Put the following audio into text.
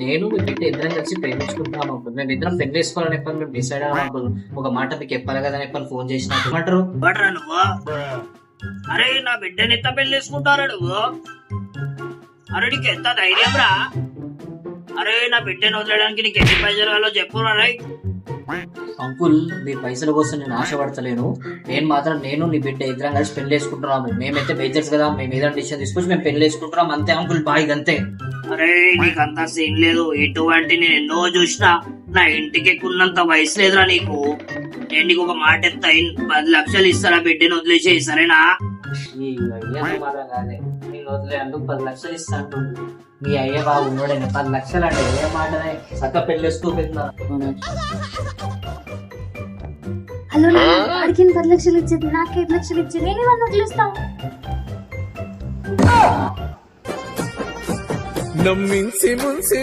నేను మీ బిడ్డ ఇద్దరం కలిసి ప్రేమించుకుంటున్నాం అంకుల్. మేము ఇద్దరం పెళ్లి వేసుకోవాలని చెప్పని మేము డిసైడ్ అయ్యాం అంకుల్. ఒక మాట మీకు చెప్పాలి కదా అని చెప్పని ఫోన్ చేసిన ఏమంటారు? బట్రా నువ్వు అరే నా బిడ్డని ఎంత పెళ్లి చేసుకుంటారా నువ్వు? అరే నీకు ఎంత ధైర్యం రా? అరే నా బిడ్డని వదిలేయడానికి నీకు ఎన్ని పైసలు కావాలో చెప్పు రా. అంకుల్ మీ పైసల కోసం నేను ఆశపడతలేను. నేను నీ బిడ్డ ఇద్దరం కలిసి పెళ్లి వేసుకుంటున్నాము. మేమైతే మేజర్స్ కదా, మేము ఏదైనా డిసిషన్ తీసుకొచ్చి మేము పెళ్లి వేసుకుంటున్నాం అంతే అంకుల్. బాయ్ అంతే. అరే నీకంత సీన్ లేదు. ఇటువంటి నేను ఎన్నో చూసినా. నా ఇంటికి ఎక్కున్నంత వయసు లేదురా నీకు. నేను నీకు ఒక మాట ఎత్తా, 10 లక్షలు ఇస్తారా బిడ్డని వదిలేసేయి సరేనా? ఈ అయ్యా మాత్రం కాదే, నేను వదిలేందుకు 10 లక్షలు ఇస్తాను. మీ అయ్య బాబు ఉన్నాడే 10 లక్షలు అంటే ఏ మాటనే చక్క పెళ్లి వేసుకోపోతున్నా. హలో అడిగిన 10 లక్షలు ఇచ్చేది నాకు 5 లక్షలు ఇచ్చేది నేను ఇవన్నీ వదిలేస్తావు. నమ్మించి ముంచి